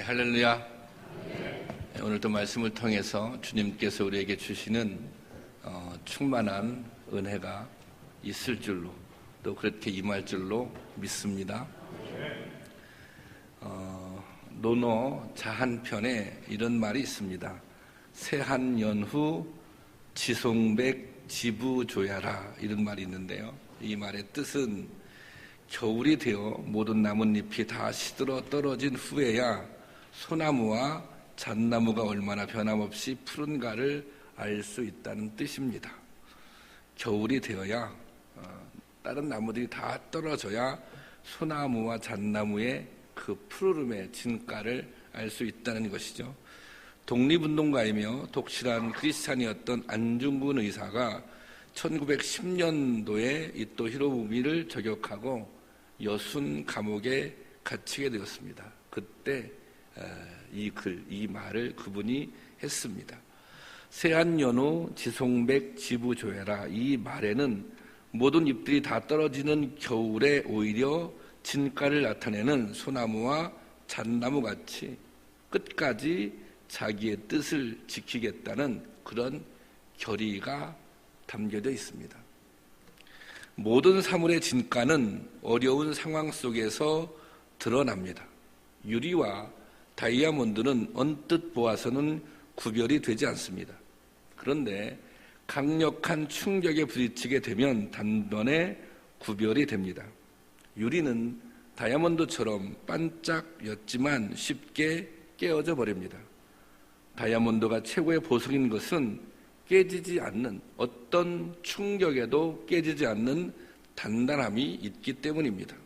할렐루야. 오늘도 말씀을 통해서 주님께서 우리에게 주시는 충만한 은혜가 있을 줄로, 또 그렇게 임할 줄로 믿습니다. 논어 자한편에 이런 말이 있습니다. 세한연후 지송백 지부조야라, 이런 말이 있는데요, 이 말의 뜻은 겨울이 되어 모든 나뭇잎이 다 시들어 떨어진 후에야 소나무와 잣나무가 얼마나 변함없이 푸른가를 알 수 있다는 뜻입니다. 겨울이 되어야 다른 나무들이 다 떨어져야 소나무와 잣나무의 그 푸르름의 진가를 알 수 있다는 것이죠. 독립운동가이며 독실한 크리스찬이었던 안중근 의사가 1910년도에 이토 히로부미를 저격하고 여순 감옥에 갇히게 되었습니다. 그때 이 말을 그분이 했습니다. 세한연후 지송백 지부조야라, 이 말에는 모든 잎들이 다 떨어지는 겨울에 오히려 진가를 나타내는 소나무와 잣나무같이 끝까지 자기의 뜻을 지키겠다는 그런 결의가 담겨져 있습니다. 모든 사물의 진가는 어려운 상황 속에서 드러납니다. 유리와 다이아몬드는 언뜻 보아서는 구별이 되지 않습니다. 그런데 강력한 충격에 부딪히게 되면 단번에 구별이 됩니다. 유리는 다이아몬드처럼 반짝였지만 쉽게 깨어져 버립니다. 다이아몬드가 최고의 보석인 것은 깨지지 않는, 어떤 충격에도 깨지지 않는 단단함이 있기 때문입니다.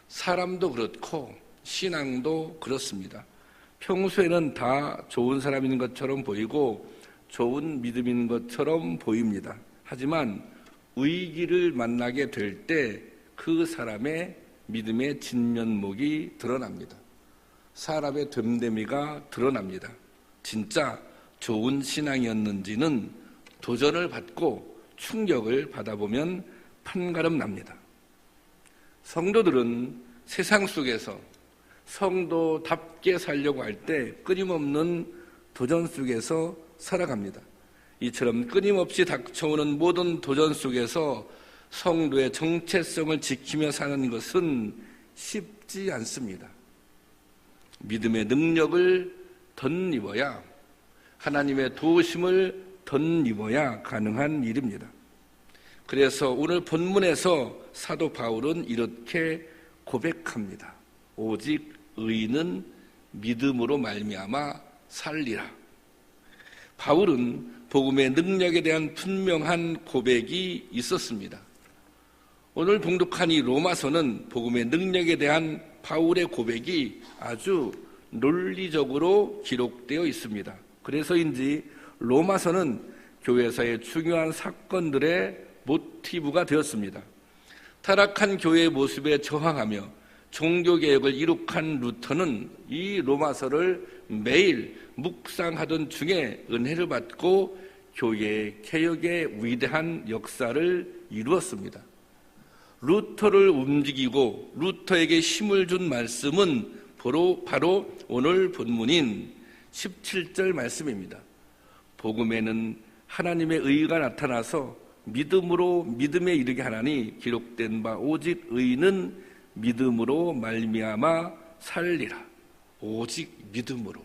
사람도 그렇고 신앙도 그렇습니다. 평소에는 다 좋은 사람인 것처럼 보이고 좋은 믿음인 것처럼 보입니다. 하지만 위기를 만나게 될 때 그 사람의 믿음의 진면목이 드러납니다. 사람의 됨됨이가 드러납니다. 진짜 좋은 신앙이었는지는 도전을 받고 충격을 받아보면 판가름 납니다. 성도들은 세상 속에서 성도답게 살려고 할 때 끊임없는 도전 속에서 살아갑니다. 이처럼 끊임없이 닥쳐오는 모든 도전 속에서 성도의 정체성을 지키며 사는 것은 쉽지 않습니다. 믿음의 능력을 덧입어야, 하나님의 도우심을 덧입어야 가능한 일입니다. 그래서 오늘 본문에서 사도 바울은 이렇게 고백합니다. 오직 의인은 믿음으로 말미암아 살리라. 바울은 복음의 능력에 대한 분명한 고백이 있었습니다. 오늘 봉독한 이 로마서는 복음의 능력에 대한 바울의 고백이 아주 논리적으로 기록되어 있습니다. 그래서인지 로마서는 교회사의 중요한 사건들의 모티브가 되었습니다. 타락한 교회의 모습에 저항하며 종교개혁을 이룩한 루터는 이 로마서를 매일 묵상하던 중에 은혜를 받고 교회의 개혁의 위대한 역사를 이루었습니다. 루터를 움직이고 루터에게 힘을 준 말씀은 바로 오늘 본문인 17절 말씀입니다. 복음에는 하나님의 의가 나타나서 믿음으로 믿음에 이르게 하나니 기록된 바 오직 의인은 믿음으로 말미암아 살리라. 오직 믿음으로,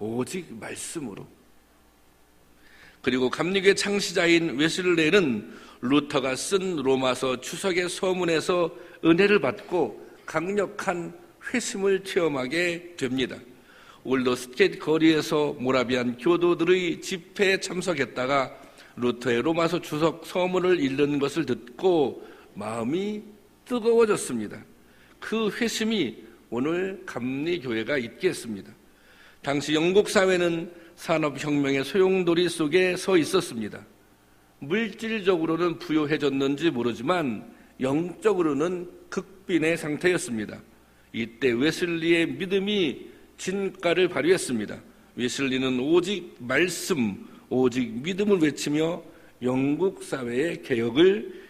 오직 말씀으로. 그리고 감리교의 창시자인 웨슬레는 루터가 쓴 로마서 추석의 서문에서 은혜를 받고 강력한 회심을 체험하게 됩니다. 올더스켓 거리에서 모라비안 교도들의 집회에 참석했다가 루터의 로마서 추석 서문을 읽는 것을 듣고 마음이 뜨거워졌습니다. 그 회심이 오늘 감리교회가 있게 했습니다. 당시 영국 사회는 산업혁명의 소용돌이 속에 서 있었습니다. 물질적으로는 부유해졌는지 모르지만 영적으로는 극빈의 상태였습니다. 이때 웨슬리의 믿음이 진가를 발휘했습니다. 웨슬리는 오직 말씀, 오직 믿음을 외치며 영국 사회의 개혁을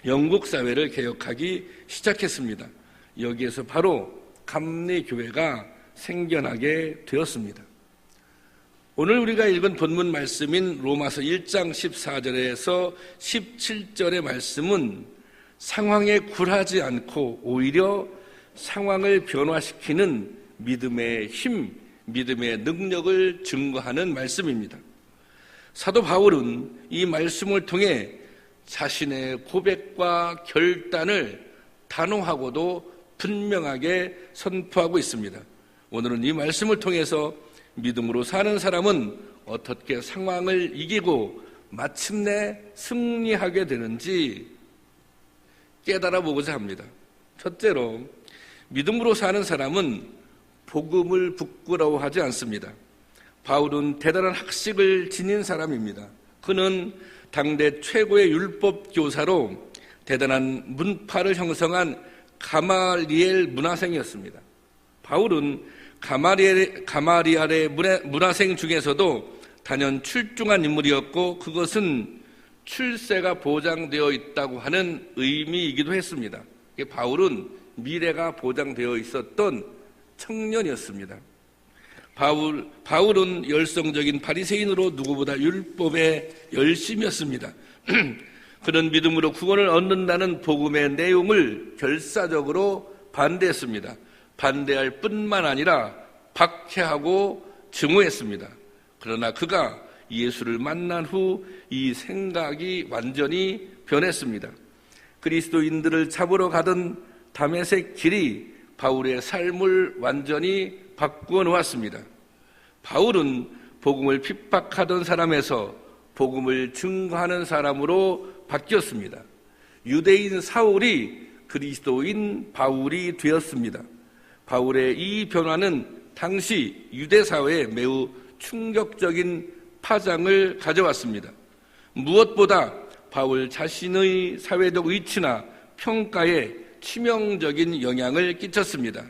영국 사회를 개혁하기 시작했습니다. 여기에서 바로 감리교회가 생겨나게 되었습니다. 오늘 우리가 읽은 본문 말씀인 로마서 1장 14절에서 17절의 말씀은 상황에 굴하지 않고 오히려 상황을 변화시키는 믿음의 힘, 믿음의 능력을 증거하는 말씀입니다. 사도 바울은 이 말씀을 통해 자신의 고백과 결단을 단호하고도 분명하게 선포하고 있습니다. 오늘은 이 말씀을 통해서 믿음으로 사는 사람은 어떻게 상황을 이기고 마침내 승리하게 되는지 깨달아 보고자 합니다. 첫째로, 믿음으로 사는 사람은 복음을 부끄러워하지 않습니다. 바울은 대단한 학식을 지닌 사람입니다. 그는 당대 최고의 율법 교사로 대단한 문파를 형성한 가말리엘 문화생이었습니다. 바울은 가마리알의 문화생 중에서도 단연 출중한 인물이었고 그것은 출세가 보장되어 있다고 하는 의미이기도 했습니다. 바울은 미래가 보장되어 있었던 청년이었습니다. 바울은 열성적인 바리새인으로 누구보다 율법에 열심이었습니다. 그는 믿음으로 구원을 얻는다는 복음의 내용을 결사적으로 반대했습니다. 반대할 뿐만 아니라 박해하고 증오했습니다. 그러나 그가 예수를 만난 후 이 생각이 완전히 변했습니다. 그리스도인들을 잡으러 가던 다메섹 길이 바울의 삶을 완전히 바꾸어 놓았습니다. 바울은 복음을 핍박하던 사람에서 복음을 증거하는 사람으로 바뀌었습니다. 유대인 사울이 그리스도인 바울이 되었습니다. 바울의 이 변화는 당시 유대 사회에 매우 충격적인 파장을 가져왔습니다. 무엇보다 바울 자신의 사회적 위치나 평가에 치명적인 영향을 끼쳤습니다.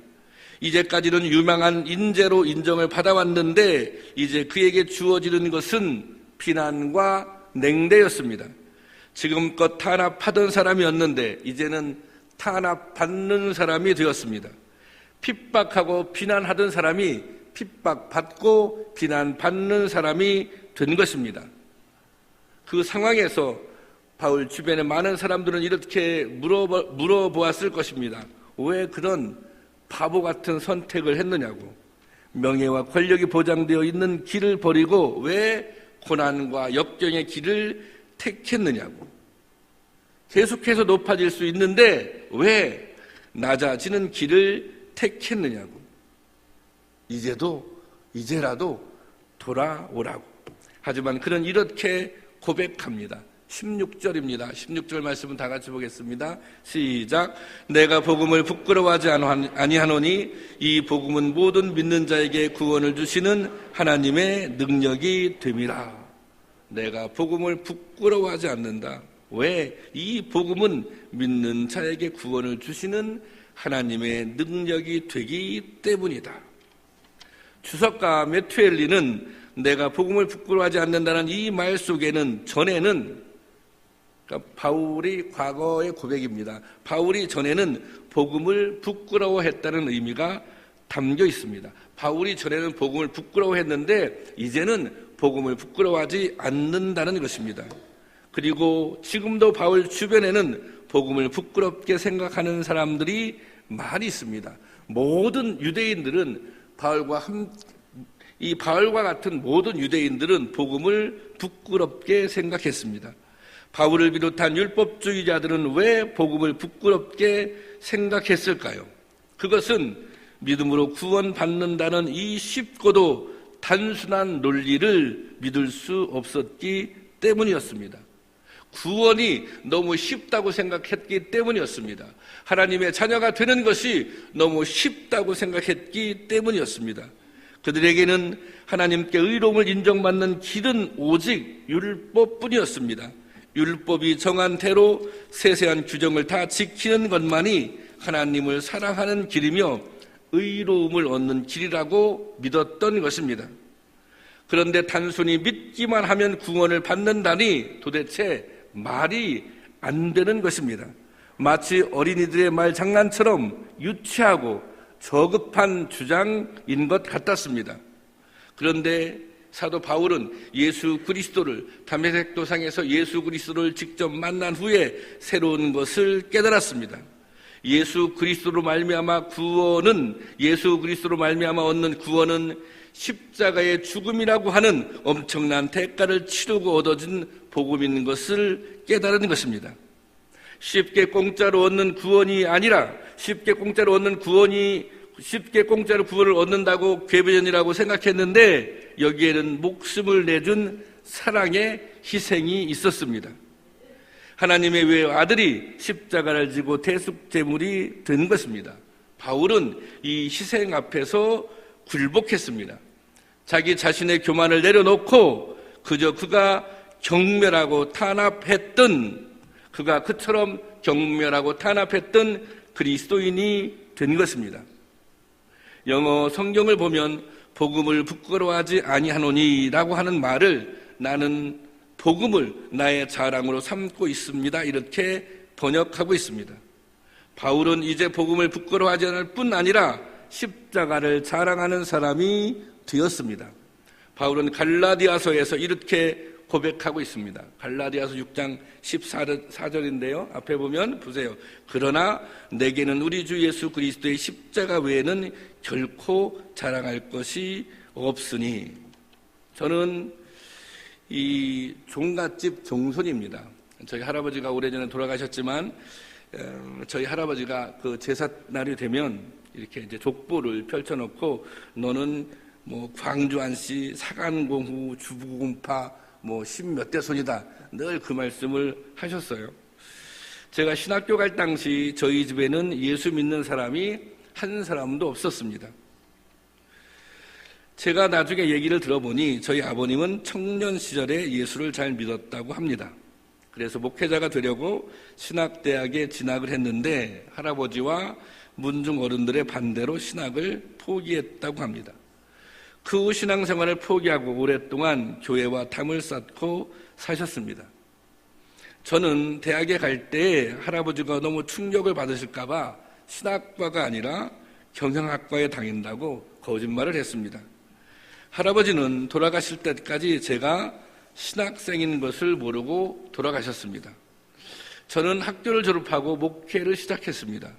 이제까지는 유망한 인재로 인정을 받아왔는데 이제 그에게 주어지는 것은 비난과 냉대였습니다. 지금껏 탄압하던 사람이었는데 이제는 탄압받는 사람이 되었습니다. 핍박하고 비난하던 사람이 핍박받고 비난받는 사람이 된 것입니다. 그 상황에서 바울 주변의 많은 사람들은 이렇게 물어보았을 것입니다. 왜 그런 바보 같은 선택을 했느냐고. 명예와 권력이 보장되어 있는 길을 버리고 왜 고난과 역경의 길을 택했느냐고. 계속해서 높아질 수 있는데 왜 낮아지는 길을 택했느냐고. 이제라도 돌아오라고. 하지만 그는 이렇게 고백합니다. 16절입니다. 16절 말씀은 다 같이 보겠습니다. 시작. 내가 복음을 부끄러워하지 아니하노니 이 복음은 모든 믿는 자에게 구원을 주시는 하나님의 능력이 됨이라. 내가 복음을 부끄러워하지 않는다. 왜? 이 복음은 믿는 자에게 구원을 주시는 하나님의 능력이 되기 때문이다. 주석가 메투엘리는 내가 복음을 부끄러워하지 않는다는 이 말 속에는 전에는, 그러니까 바울이 과거의 고백입니다. 바울이 전에는 복음을 부끄러워했다는 의미가 담겨 있습니다. 바울이 전에는 복음을 부끄러워했는데 이제는 복음을 부끄러워하지 않는다는 것입니다. 그리고 지금도 바울 주변에는 복음을 부끄럽게 생각하는 사람들이 많이 있습니다. 모든 유대인들은 바울과 같은 모든 유대인들은 복음을 부끄럽게 생각했습니다. 바울을 비롯한 율법주의자들은 왜 복음을 부끄럽게 생각했을까요? 그것은 믿음으로 구원받는다는 이 쉽고도 단순한 논리를 믿을 수 없었기 때문이었습니다. 구원이 너무 쉽다고 생각했기 때문이었습니다. 하나님의 자녀가 되는 것이 너무 쉽다고 생각했기 때문이었습니다. 그들에게는 하나님께 의로움을 인정받는 길은 오직 율법뿐이었습니다. 율법이 정한 대로 세세한 규정을 다 지키는 것만이 하나님을 사랑하는 길이며 의로움을 얻는 길이라고 믿었던 것입니다. 그런데 단순히 믿기만 하면 구원을 받는다니 도대체 말이 안 되는 것입니다. 마치 어린이들의 말 장난처럼 유치하고 저급한 주장인 것 같았습니다. 그런데 사도 바울은 예수 그리스도를 다메섹 도상에서 예수 그리스도를 직접 만난 후에 새로운 것을 깨달았습니다. 예수 그리스도로 말미암아 예수 그리스도로 말미암아 얻는 구원은 십자가의 죽음이라고 하는 엄청난 대가를 치르고 얻어진 복음인 것을 깨달은 것입니다. 쉽게 공짜로 얻는 구원이 아니라 쉽게 공짜로 구원을 얻는다고 궤변이라고 생각했는데 여기에는 목숨을 내준 사랑의 희생이 있었습니다. 하나님의 외아들이 십자가를 지고 대속제물이 된 것입니다. 바울은 이 희생 앞에서 굴복했습니다. 자기 자신의 교만을 내려놓고 그저 그가 그처럼 경멸하고 탄압했던 그리스도인이 된 것입니다. 영어 성경을 보면 복음을 부끄러워하지 아니하노니라고 하는 말을 나는 복음을 나의 자랑으로 삼고 있습니다. 이렇게 번역하고 있습니다. 바울은 이제 복음을 부끄러워하지 않을 뿐 아니라 십자가를 자랑하는 사람이 되었습니다. 바울은 갈라디아서에서 이렇게 고백하고 있습니다. 갈라디아서 6장 14절인데요. 앞에 보면 보세요. 그러나 내게는 우리 주 예수 그리스도의 십자가 외에는 결코 자랑할 것이 없으니. 저는 이 종갓집 종손입니다. 저희 할아버지가 오래전에 돌아가셨지만 저희 할아버지가 그 제삿날이 되면 이렇게 이제 족보를 펼쳐놓고 너는 뭐 광주 안씨, 사간공후, 주부공파 십몇 대 손이다. 늘 그 말씀을 하셨어요. 제가 신학교 갈 당시 저희 집에는 예수 믿는 사람이 한 사람도 없었습니다. 제가 나중에 얘기를 들어보니 저희 아버님은 청년 시절에 예수를 잘 믿었다고 합니다. 그래서 목회자가 되려고 신학대학에 진학을 했는데 할아버지와 문중 어른들의 반대로 신학을 포기했다고 합니다. 그 후 신앙생활을 포기하고 오랫동안 교회와 담을 쌓고 사셨습니다. 저는 대학에 갈 때 할아버지가 너무 충격을 받으실까 봐 신학과가 아니라 경영학과에 다닌다고 거짓말을 했습니다. 할아버지는 돌아가실 때까지 제가 신학생인 것을 모르고 돌아가셨습니다. 저는 학교를 졸업하고 목회를 시작했습니다.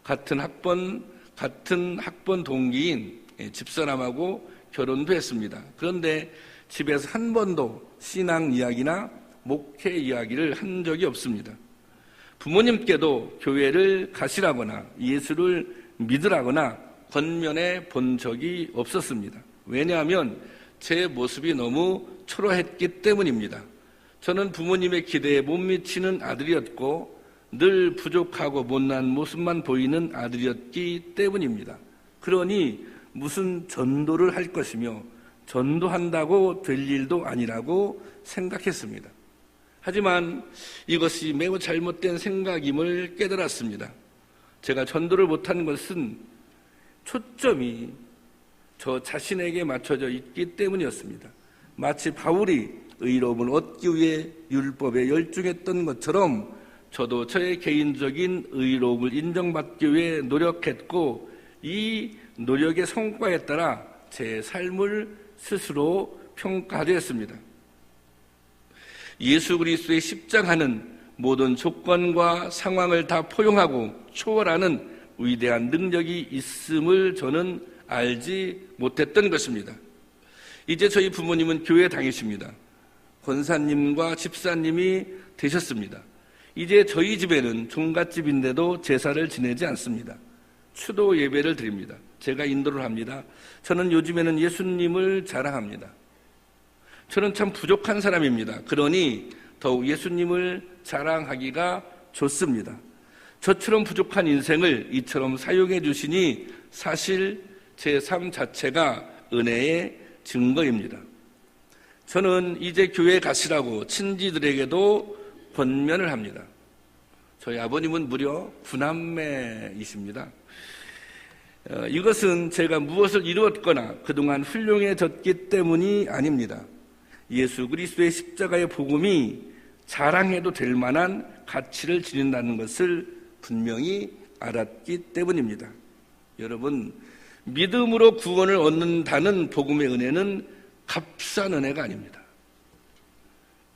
같은 학번 동기인 집사람하고 결혼도 했습니다. 그런데 집에서 한 번도 신앙 이야기나 목회 이야기를 한 적이 없습니다. 부모님께도 교회를 가시라거나 예수를 믿으라거나 권면해 본 적이 없었습니다. 왜냐하면 제 모습이 너무 초라했기 때문입니다. 저는 부모님의 기대에 못 미치는 아들이었고 늘 부족하고 못난 모습만 보이는 아들이었기 때문입니다. 그러니 무슨 전도를 할 것이며 전도한다고 될 일도 아니라고 생각했습니다. 하지만 이것이 매우 잘못된 생각임을 깨달았습니다. 제가 전도를 못한 것은 초점이 저 자신에게 맞춰져 있기 때문이었습니다. 마치 바울이 의로움을 얻기 위해 율법에 열중했던 것처럼 저도 저의 개인적인 의로움을 인정받기 위해 노력했고 이 노력의 성과에 따라 제 삶을 스스로 평가하였습니다. 예수 그리스도의 십자가는 모든 조건과 상황을 다 포용하고 초월하는 위대한 능력이 있음을 저는 알지 못했던 것입니다. 이제 저희 부모님은 교회 다니십니다. 권사님과 집사님이 되셨습니다. 이제 저희 집에는 종갓집인데도 제사를 지내지 않습니다. 추도 예배를 드립니다. 제가 인도를 합니다. 저는 요즘에는 예수님을 자랑합니다. 저는 참 부족한 사람입니다. 그러니 더욱 예수님을 자랑하기가 좋습니다. 저처럼 부족한 인생을 이처럼 사용해 주시니 사실 제 삶 자체가 은혜의 증거입니다. 저는 이제 교회에 가시라고 친지들에게도 권면을 합니다. 저희 아버님은 무려 9남매이십니다. 이것은 제가 무엇을 이루었거나 그동안 훌륭해졌기 때문이 아닙니다. 예수 그리스도의 십자가의 복음이 자랑해도 될 만한 가치를 지닌다는 것을 분명히 알았기 때문입니다. 여러분, 믿음으로 구원을 얻는다는 복음의 은혜는 값싼 은혜가 아닙니다.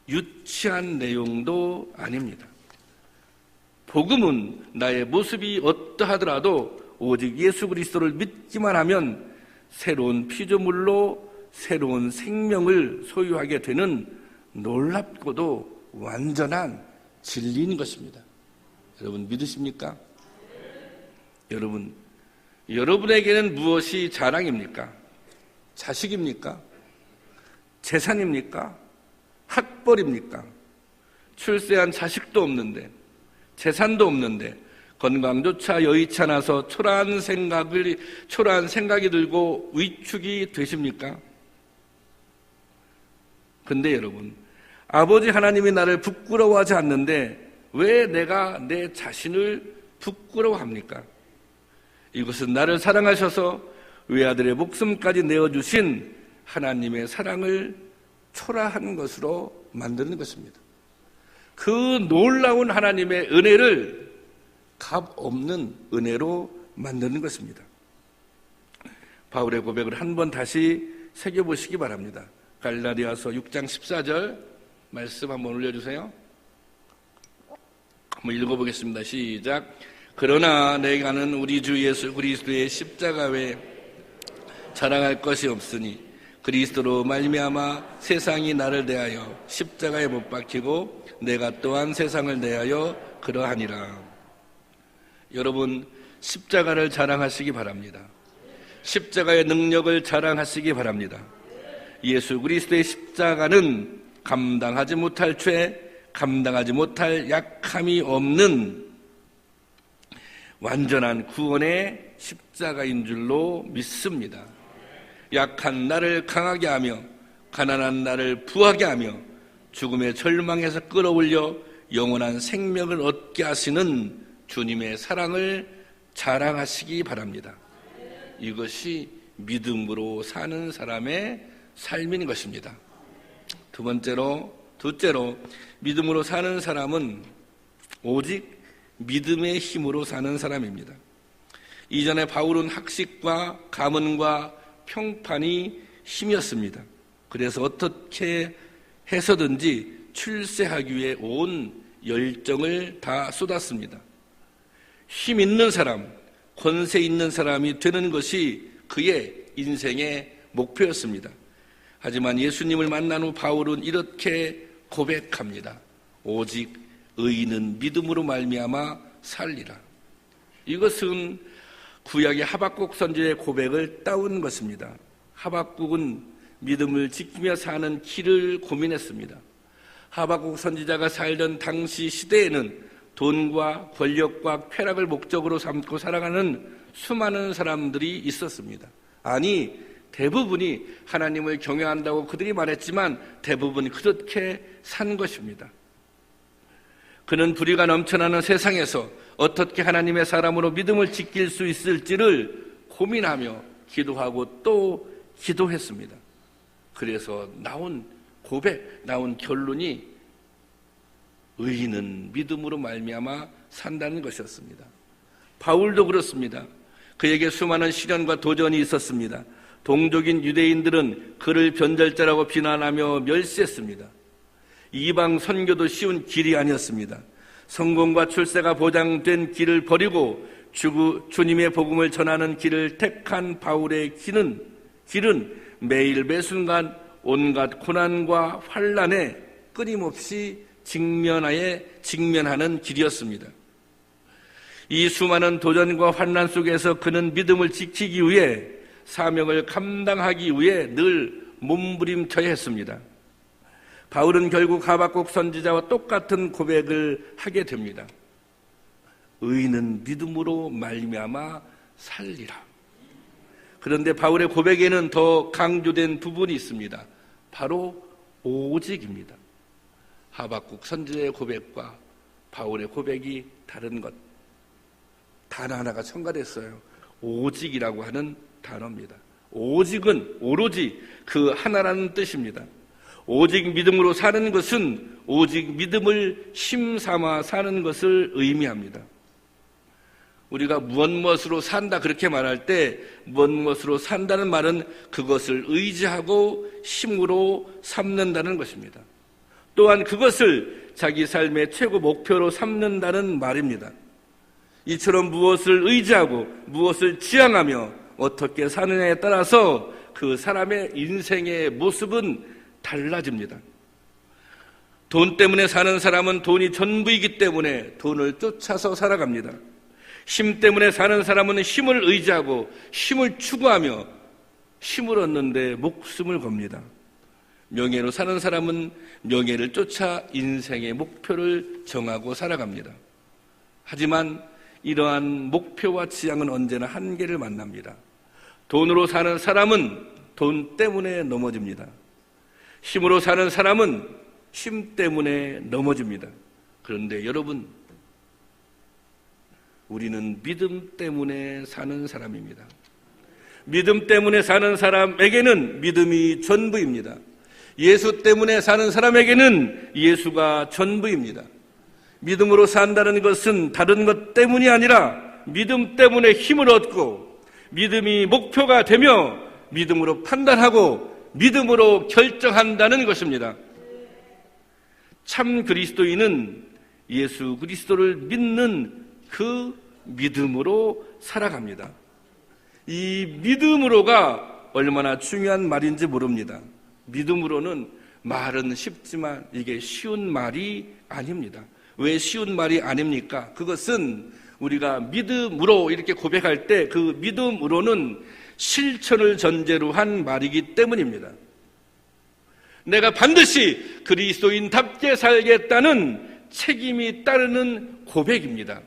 유치한 내용도 아닙니다. 복음은 나의 모습이 어떠하더라도 오직 예수 그리스도를 믿기만 하면 새로운 피조물로 새로운 생명을 소유하게 되는 놀랍고도 완전한 진리인 것입니다. 여러분 믿으십니까? 여러분에게는 무엇이 자랑입니까? 자식입니까? 재산입니까? 학벌입니까? 출세한 자식도 없는데, 재산도 없는데, 건강조차 여의치 않아서 초라한 생각이 들고 위축이 되십니까? 근데 여러분, 아버지 하나님이 나를 부끄러워하지 않는데 왜 내가 내 자신을 부끄러워합니까? 이것은 나를 사랑하셔서 외아들의 목숨까지 내어주신 하나님의 사랑을 초라한 것으로 만드는 것입니다. 그 놀라운 하나님의 은혜를 값 없는 은혜로 만드는 것입니다. 바울의 고백을 한번 다시 새겨보시기 바랍니다. 갈라디아서 6장 14절 말씀 한번 올려주세요. 한번 읽어보겠습니다. 시작. 그러나 내가 아는 우리 주 예수 그리스도의 십자가 외에 자랑할 것이 없으니 그리스도로 말미암아 세상이 나를 대하여 십자가에 못 박히고 내가 또한 세상을 대하여 그러하니라. 여러분, 십자가를 자랑하시기 바랍니다. 십자가의 능력을 자랑하시기 바랍니다. 예수 그리스도의 십자가는 감당하지 못할 죄, 감당하지 못할 약함이 없는 완전한 구원의 십자가인 줄로 믿습니다. 약한 나를 강하게 하며 가난한 나를 부하게 하며 죽음의 절망에서 끌어올려 영원한 생명을 얻게 하시는 주님의 사랑을 자랑하시기 바랍니다. 이것이 믿음으로 사는 사람의 삶인 것입니다. 둘째로 믿음으로 사는 사람은 오직 믿음의 힘으로 사는 사람입니다. 이전에 바울은 학식과 가문과 평판이 힘이었습니다. 그래서 어떻게 해서든지 출세하기 위해 온 열정을 다 쏟았습니다. 힘 있는 사람, 권세 있는 사람이 되는 것이 그의 인생의 목표였습니다. 하지만 예수님을 만난 후 바울은 이렇게 고백합니다. 오직 의인은 믿음으로 말미암아 살리라. 이것은 구약의 하박국 선지자의 고백을 따온 것입니다. 하박국은 믿음을 지키며 사는 길을 고민했습니다. 하박국 선지자가 살던 당시 시대에는 돈과 권력과 쾌락을 목적으로 삼고 살아가는 수많은 사람들이 있었습니다. 아니, 대부분이 하나님을 경외한다고 그들이 말했지만 대부분 그렇게 산 것입니다. 그는 불의가 넘쳐나는 세상에서 어떻게 하나님의 사람으로 믿음을 지킬 수 있을지를 고민하며 기도하고 또 기도했습니다. 그래서 나온 결론이 의인은 믿음으로 말미암아 산다는 것이었습니다. 바울도 그렇습니다. 그에게 수많은 시련과 도전이 있었습니다. 동족인 유대인들은 그를 변절자라고 비난하며 멸시했습니다. 이방 선교도 쉬운 길이 아니었습니다. 성공과 출세가 보장된 길을 버리고 주님의 복음을 전하는 길을 택한 바울의 길은 매일 매순간 온갖 고난과 환난에 끊임없이 직면하는 길이었습니다. 이 수많은 도전과 환난 속에서 그는 믿음을 지키기 위해 사명을 감당하기 위해 늘 몸부림쳐야 했습니다. 바울은 결국 하박국 선지자와 똑같은 고백을 하게 됩니다. 의인은 믿음으로 말미암아 살리라. 그런데 바울의 고백에는 더 강조된 부분이 있습니다. 바로 오직입니다. 하박국 선지자의 고백과 바울의 고백이 다른 것. 단어 하나가 첨가됐어요. 오직이라고 하는 단어입니다. 오직은 오로지 그 하나라는 뜻입니다. 오직 믿음으로 사는 것은 오직 믿음을 힘삼아 사는 것을 의미합니다. 우리가 무엇으로 산다 그렇게 말할 때 무엇으로 산다는 말은 그것을 의지하고 힘으로 삼는다는 것입니다. 또한 그것을 자기 삶의 최고 목표로 삼는다는 말입니다. 이처럼 무엇을 의지하고 무엇을 지향하며 어떻게 사느냐에 따라서 그 사람의 인생의 모습은 달라집니다. 돈 때문에 사는 사람은 돈이 전부이기 때문에 돈을 쫓아서 살아갑니다. 힘 때문에 사는 사람은 힘을 의지하고 힘을 추구하며 힘을 얻는데 목숨을 겁니다. 명예로 사는 사람은 명예를 쫓아 인생의 목표를 정하고 살아갑니다. 하지만 이러한 목표와 지향은 언제나 한계를 만납니다. 돈으로 사는 사람은 돈 때문에 넘어집니다. 힘으로 사는 사람은 힘 때문에 넘어집니다. 그런데 여러분, 우리는 믿음 때문에 사는 사람입니다. 믿음 때문에 사는 사람에게는 믿음이 전부입니다. 예수 때문에 사는 사람에게는 예수가 전부입니다. 믿음으로 산다는 것은 다른 것 때문이 아니라 믿음 때문에 힘을 얻고 믿음이 목표가 되며 믿음으로 판단하고 믿음으로 결정한다는 것입니다. 참 그리스도인은 예수 그리스도를 믿는 그 믿음으로 살아갑니다. 이 믿음으로가 얼마나 중요한 말인지 모릅니다. 믿음으로는 말은 쉽지만 이게 쉬운 말이 아닙니다. 왜 쉬운 말이 아닙니까? 그것은 우리가 믿음으로 이렇게 고백할 때 그 믿음으로는 실천을 전제로 한 말이기 때문입니다. 내가 반드시 그리스도인답게 살겠다는 책임이 따르는 고백입니다.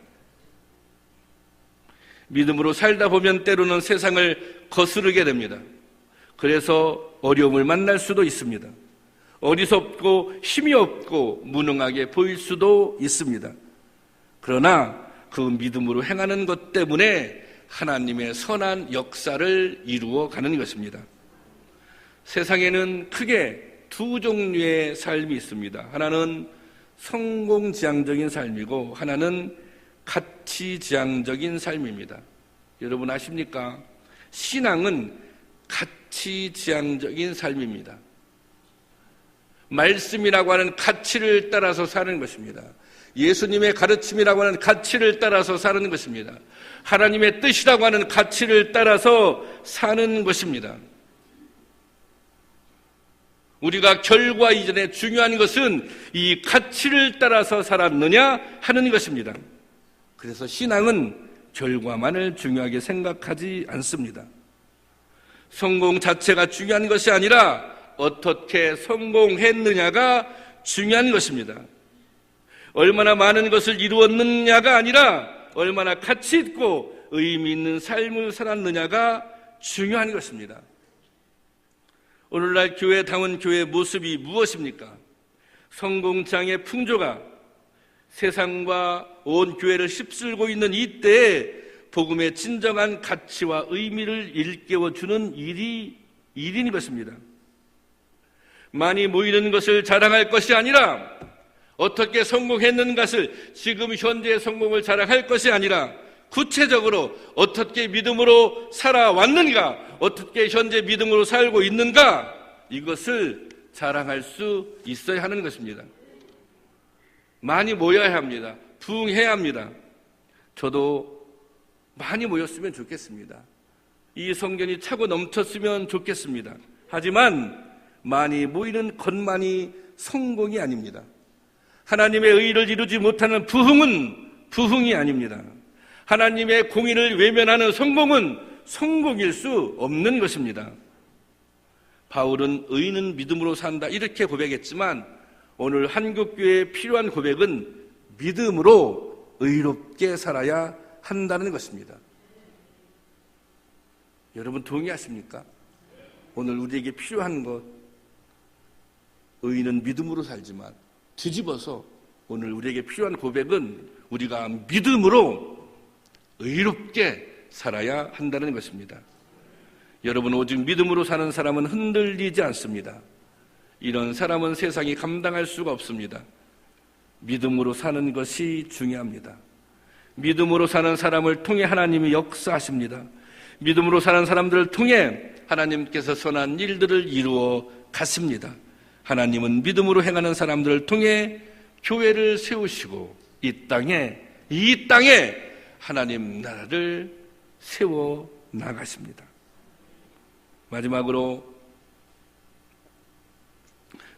믿음으로 살다 보면 때로는 세상을 거스르게 됩니다. 그래서 어려움을 만날 수도 있습니다. 어리석고 힘이 없고 무능하게 보일 수도 있습니다. 그러나 그 믿음으로 행하는 것 때문에 하나님의 선한 역사를 이루어 가는 것입니다. 세상에는 크게 두 종류의 삶이 있습니다. 하나는 성공지향적인 삶이고 하나는 가치지향적인 삶입니다. 여러분 아십니까? 신앙은 가치지향적인 삶입니다. 말씀이라고 하는 가치를 따라서 사는 것입니다. 예수님의 가르침이라고 하는 가치를 따라서 사는 것입니다. 하나님의 뜻이라고 하는 가치를 따라서 사는 것입니다. 우리가 결과 이전에 중요한 것은 이 가치를 따라서 살았느냐 하는 것입니다. 그래서 신앙은 결과만을 중요하게 생각하지 않습니다. 성공 자체가 중요한 것이 아니라 어떻게 성공했느냐가 중요한 것입니다. 얼마나 많은 것을 이루었느냐가 아니라 얼마나 가치 있고 의미 있는 삶을 살았느냐가 중요한 것입니다. 오늘날 교회다운 교회의 모습이 무엇입니까? 성공장의 풍조가 세상과 온 교회를 휩쓸고 있는 이때에 복음의 진정한 가치와 의미를 일깨워주는 일인 것입니다. 많이 모이는 것을 자랑할 것이 아니라 어떻게 성공했는 것을 지금 현재의 성공을 자랑할 것이 아니라 구체적으로 어떻게 믿음으로 살아왔는가, 어떻게 현재 믿음으로 살고 있는가, 이것을 자랑할 수 있어야 하는 것입니다. 많이 모여야 합니다. 부흥해야 합니다. 저도 많이 모였으면 좋겠습니다. 이 성전이 차고 넘쳤으면 좋겠습니다. 하지만 많이 모이는 것만이 성공이 아닙니다. 하나님의 의를 이루지 못하는 부흥은 부흥이 아닙니다. 하나님의 공의를 외면하는 성공은 성공일 수 없는 것입니다. 바울은 의인은 믿음으로 산다 이렇게 고백했지만 오늘 한국교회에 필요한 고백은 믿음으로 의롭게 살아야 한다는 것입니다. 여러분 동의하십니까? 오늘 우리에게 필요한 것, 의인은 믿음으로 살지만 뒤집어서 오늘 우리에게 필요한 고백은 우리가 믿음으로 의롭게 살아야 한다는 것입니다. 여러분 오직 믿음으로 사는 사람은 흔들리지 않습니다. 이런 사람은 세상이 감당할 수가 없습니다. 믿음으로 사는 것이 중요합니다. 믿음으로 사는 사람을 통해 하나님이 역사하십니다. 믿음으로 사는 사람들을 통해 하나님께서 선한 일들을 이루어 가십니다. 하나님은 믿음으로 행하는 사람들을 통해 교회를 세우시고 이 땅에 하나님 나라를 세워 나가십니다. 마지막으로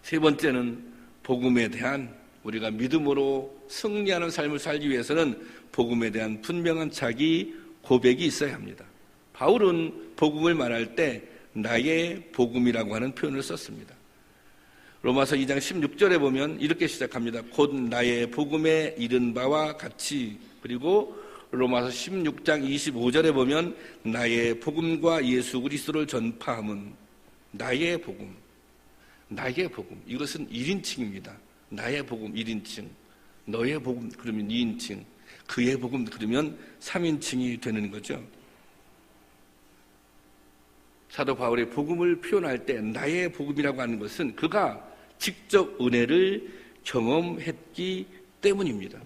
세 번째는 복음에 대한, 우리가 믿음으로 승리하는 삶을 살기 위해서는 복음에 대한 분명한 자기 고백이 있어야 합니다. 바울은 복음을 말할 때 나의 복음이라고 하는 표현을 썼습니다. 로마서 2장 16절에 보면 이렇게 시작합니다. 곧 나의 복음에 이른 바와 같이. 그리고 로마서 16장 25절에 보면 나의 복음과 예수 그리스도를 전파함은, 나의 복음, 이것은 1인칭입니다. 나의 복음 1인칭, 너의 복음 그러면 2인칭, 그의 복음 그러면 3인칭이 되는 거죠. 사도 바울의 복음을 표현할 때 나의 복음이라고 하는 것은 그가 직접 은혜를 경험했기 때문입니다.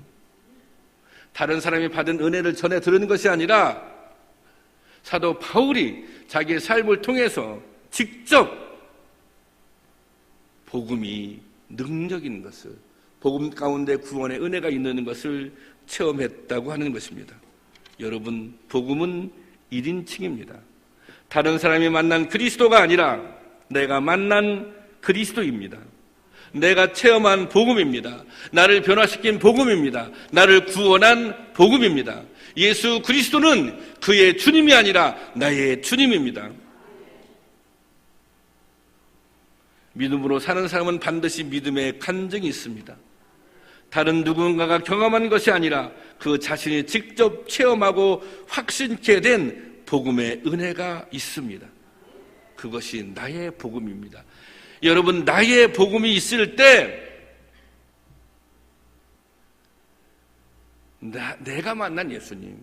다른 사람이 받은 은혜를 전해 들은 것이 아니라 사도 바울이 자기의 삶을 통해서 직접 복음이 능력인 것을, 복음 가운데 구원의 은혜가 있는 것을 체험했다고 하는 것입니다. 여러분, 복음은 1인칭입니다. 다른 사람이 만난 그리스도가 아니라 내가 만난 그리스도입니다. 내가 체험한 복음입니다. 나를 변화시킨 복음입니다. 나를 구원한 복음입니다. 예수 그리스도는 그의 주님이 아니라 나의 주님입니다. 믿음으로 사는 사람은 반드시 믿음의 간증이 있습니다. 다른 누군가가 경험한 것이 아니라 그 자신이 직접 체험하고 확신케 된 복음의 은혜가 있습니다. 그것이 나의 복음입니다. 여러분, 나의 복음이 있을 때 내가 만난 예수님,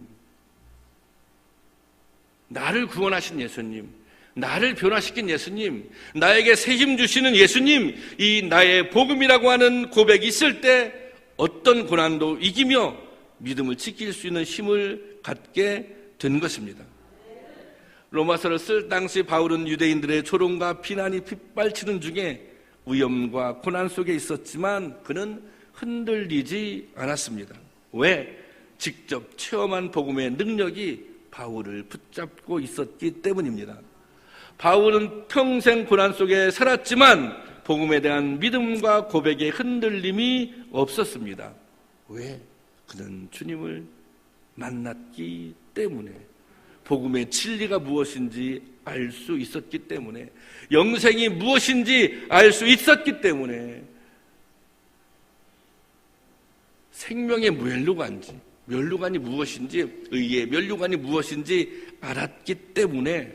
나를 구원하신 예수님, 나를 변화시킨 예수님, 나에게 새 힘 주시는 예수님, 이 나의 복음이라고 하는 고백이 있을 때 어떤 고난도 이기며 믿음을 지킬 수 있는 힘을 갖게 된 것입니다. 로마서를 쓸 당시 바울은 유대인들의 조롱과 비난이 빗발치는 중에 위험과 고난 속에 있었지만 그는 흔들리지 않았습니다. 왜? 직접 체험한 복음의 능력이 바울을 붙잡고 있었기 때문입니다. 바울은 평생 고난 속에 살았지만 복음에 대한 믿음과 고백의 흔들림이 없었습니다. 왜? 그는 주님을 만났기 때문에, 복음의 진리가 무엇인지 알 수 있었기 때문에, 영생이 무엇인지 알 수 있었기 때문에, 생명의 멸류관이 무엇인지, 의의 멸류관이 무엇인지 알았기 때문에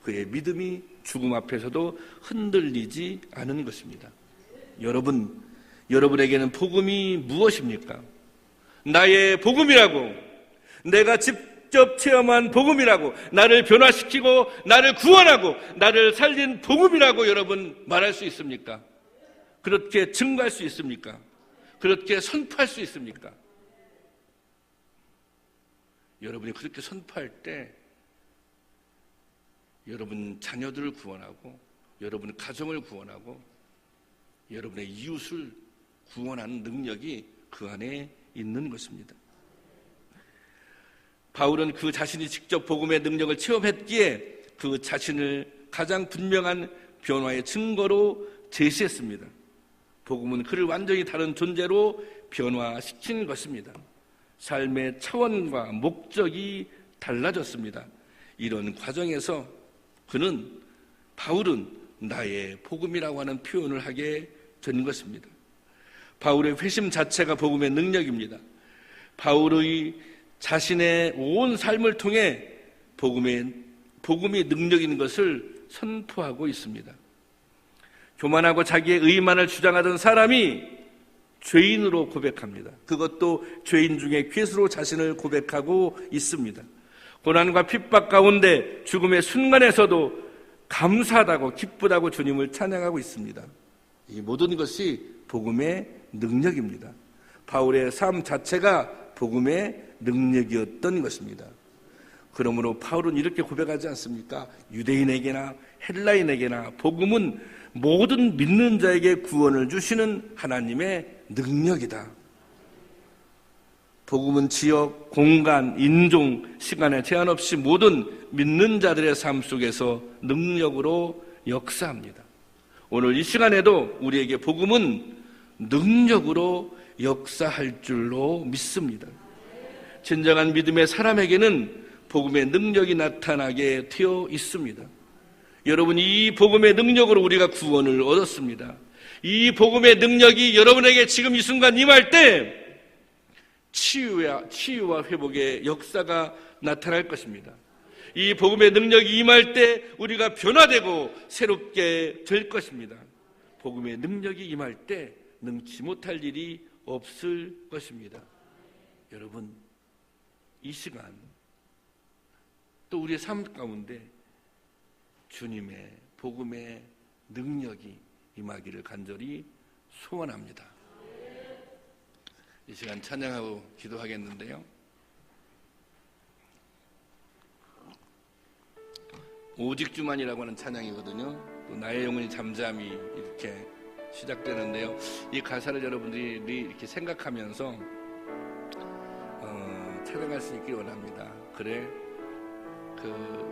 그의 믿음이 죽음 앞에서도 흔들리지 않은 것입니다. 여러분에게는 복음이 무엇입니까? 나의 복음이라고, 내가 직접 체험한 복음이라고, 나를 변화시키고 나를 구원하고 나를 살린 복음이라고 여러분 말할 수 있습니까? 그렇게 증거할 수 있습니까? 그렇게 선포할 수 있습니까? 여러분이 그렇게 선포할 때 여러분 자녀들을 구원하고, 여러분 가정을 구원하고, 여러분의 이웃을 구원하는 능력이 그 안에 있는 것입니다. 바울은 그 자신이 직접 복음의 능력을 체험했기에 그 자신을 가장 분명한 변화의 증거로 제시했습니다. 복음은 그를 완전히 다른 존재로 변화시킨 것입니다. 삶의 차원과 목적이 달라졌습니다. 이런 과정에서 바울은 나의 복음이라고 하는 표현을 하게 된 것입니다. 바울의 회심 자체가 복음의 능력입니다. 바울의 자신의 온 삶을 통해 복음이 능력인 것을 선포하고 있습니다. 교만하고 자기의 의만을 주장하던 사람이 죄인으로 고백합니다. 그것도 죄인 중에 괴수로 자신을 고백하고 있습니다. 고난과 핍박 가운데 죽음의 순간에서도 감사하다고 기쁘다고 주님을 찬양하고 있습니다. 이 모든 것이 복음의 능력입니다. 바울의 삶 자체가 복음의 능력이었던 것입니다. 그러므로 바울은 이렇게 고백하지 않습니까? 유대인에게나 헬라인에게나 복음은 모든 믿는 자에게 구원을 주시는 하나님의 능력이다. 복음은 지역, 공간, 인종, 시간에 제한 없이 모든 믿는 자들의 삶 속에서 능력으로 역사합니다. 오늘 이 시간에도 우리에게 복음은 능력으로 역사할 줄로 믿습니다. 진정한 믿음의 사람에게는 복음의 능력이 나타나게 되어 있습니다. 여러분, 이 복음의 능력으로 우리가 구원을 얻었습니다. 이 복음의 능력이 여러분에게 지금 이 순간 임할 때 치유와 회복의 역사가 나타날 것입니다. 이 복음의 능력이 임할 때 우리가 변화되고 새롭게 될 것입니다. 복음의 능력이 임할 때 능치 못할 일이 없을 것입니다. 여러분, 이 시간 또 우리의 삶 가운데 주님의 복음의 능력이 임하기를 간절히 소원합니다. 이 시간 찬양하고 기도하겠는데요. 오직 주만이라고 하는 찬양이거든요. 또 나의 영혼이 잠잠히 이렇게 시작되는데요. 이 가사를 여러분들이 이렇게 생각하면서 찬양할 수 있기를 원합니다. 그래,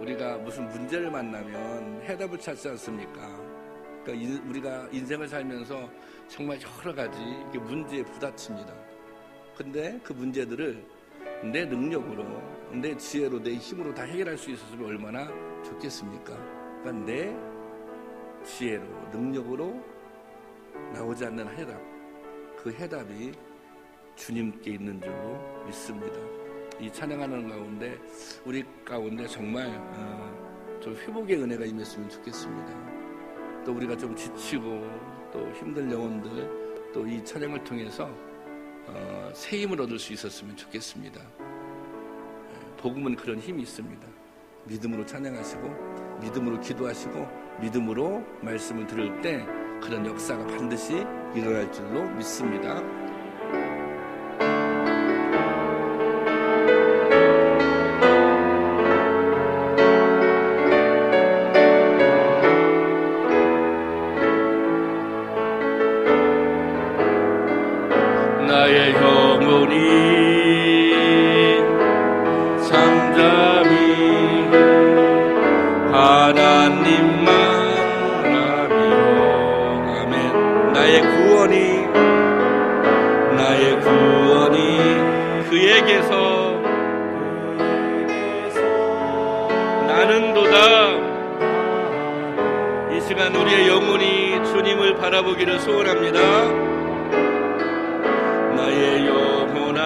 우리가 무슨 문제를 만나면 해답을 찾지 않습니까? 그러니까 우리가 인생을 살면서 정말 여러 가지 문제에 부딪힙니다. 근데 그 문제들을 내 능력으로, 내 지혜로, 내 힘으로 다 해결할 수 있었으면 얼마나 좋겠습니까? 그러니까 내 지혜로, 능력으로 나오지 않는 해답, 그 해답이 주님께 있는 줄로 믿습니다. 이 찬양하는 가운데 우리 가운데 정말 좀 회복의 은혜가 임했으면 좋겠습니다. 또 우리가 좀 지치고 또 힘든 영혼들 또 이 찬양을 통해서 새 힘을 얻을 수 있었으면 좋겠습니다. 복음은 그런 힘이 있습니다. 믿음으로 찬양하시고 믿음으로 기도하시고 믿음으로 말씀을 들을 때 그런 역사가 반드시 일어날 줄로 믿습니다. 나의 영혼이 잠잠히 하나님만 바라며 아멘. 나의 구원이 그에게서 나는도다. 이 시간 우리의 영혼이 주님을 바라보기를 소원합니다. 나의 영혼아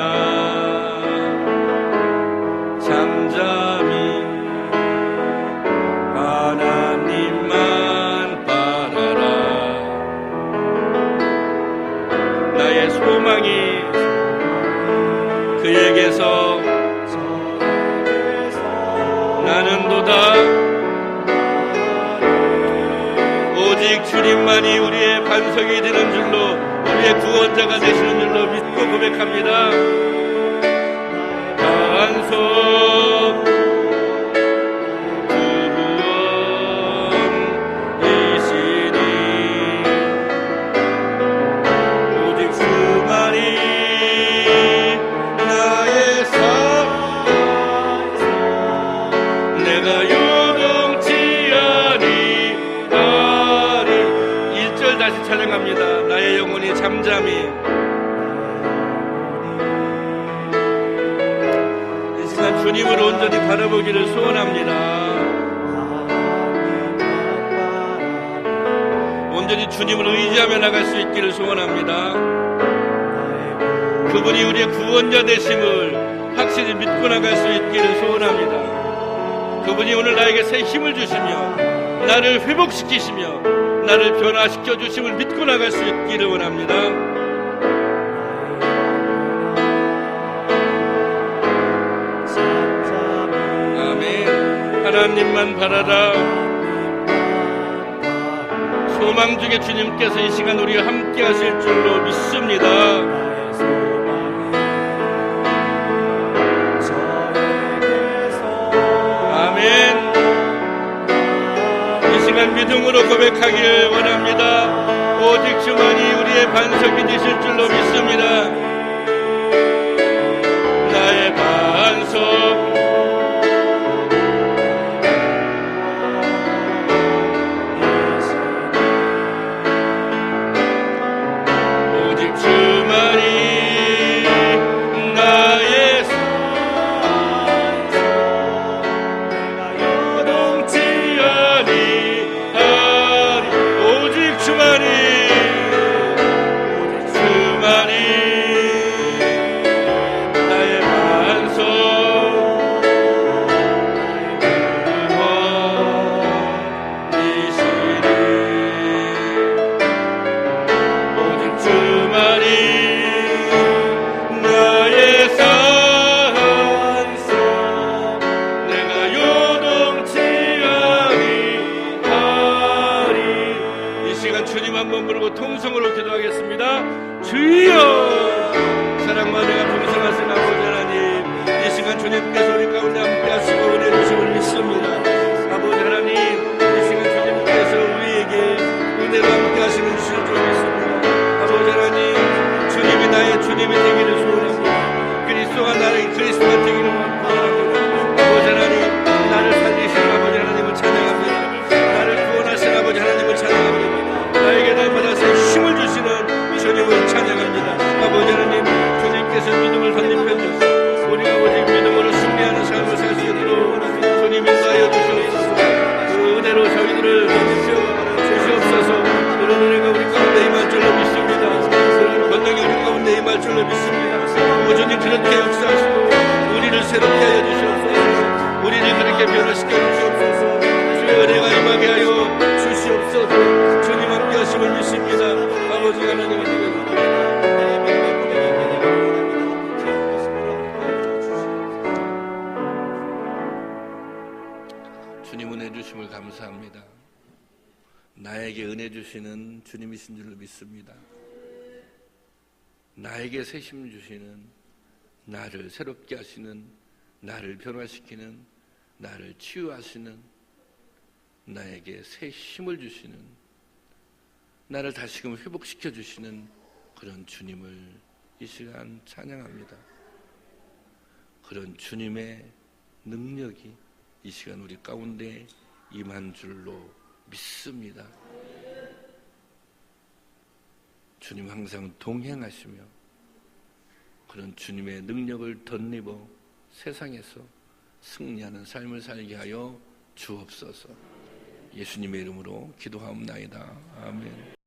잠잠히 하나님만 바라라. 나의 소망이 그에게서 나는도다. 오직 주님만이 우리의 반석이 되는 줄로, 우리의 구원자가 되시는 줄로 믿고 고백합니다. 반석 구원이시니 오직 주만이 나의 삶 내가 요동치 아니하리. 1절 다시 찬양합니다. 나의 영혼이 잠잠히. 이 시간 주님을 온전히 바라보기를 소원합니다. 온전히 주님을 의지하며 나갈 수 있기를 소원합니다. 그분이 우리의 구원자 되심을 확실히 믿고 나갈 수 있기를 소원합니다. 그분이 오늘 나에게 새 힘을 주시며 나를 회복시키시며 나를 변화시켜 주심을 믿고 나갈 수 있기를 원합니다. 아멘. 하나님만 바라라. 소망 중에 주님께서 이 시간 우리와 함께 하실 줄로 믿습니다. 믿음으로 고백하기를 원합니다. 오직 주만이 우리의 반석이 되실 줄로 믿습니다. 나의 반석 통성으로 기도하겠습니다. 주여, 사랑과 내가 풍성하신 아버지 하나님, 이 시간 주님께서 우리 가운데 함께 하시고 은혜 주심을 믿습니다. 아버지 하나님, 이 시간 주님께서 우리에게 은혜로 함께 하시는 주실 줄 믿습니다. 아버지 하나님, 주님이 나의 주님이 되기를 소원합니다. 그리스도가 나의 그리스도가 되기를 원합니다. 아버지 하나님, 나를 살리시는 아버지 하나님을 찬양합니다. 나를 구원하신 아버지 하나님을 찬양합니다. 나에게 날마다 힘을 주시는 주님을 찬양합니다. 아버지 하나님, 주님께서 믿음을 덧입혀주시고 우리가 오직 믿음으로 승리하는 삶을 살 수 있도록 주님 인도하여 주시옵소서. 그 은혜로 저희들을 덧입혀 주시옵소서. 그런 은혜가 우리 가운데 임할 줄로 믿습니다. 그런 권능이 우리 가운데 임할 줄로 믿습니다. 오전히 그렇게 역사하시고 우리를 새롭게 하여 주시옵소서. 우리를 그렇게 변화시켜 주시옵소서. 주의 은혜가 임하게 하여 주시옵소서. 주님 함께 하심을 믿습니다. 아버지 하나님, 주님 은혜 주심을 감사합니다. 나에게 은혜 주시는 주님이신 줄로 믿습니다. 나에게 새 힘 주시는, 나를 새롭게 하시는, 나를 변화시키는, 나를 치유하시는, 나에게 새 힘을 주시는, 나를 다시금 회복시켜 주시는 그런 주님을 이 시간 찬양합니다. 그런 주님의 능력이 이 시간 우리 가운데 임한 줄로 믿습니다. 주님 항상 동행하시며 그런 주님의 능력을 덧입어 세상에서 승리하는 삶을 살게 하여 주옵소서. 예수님의 이름으로 기도하옵나이다. 아멘.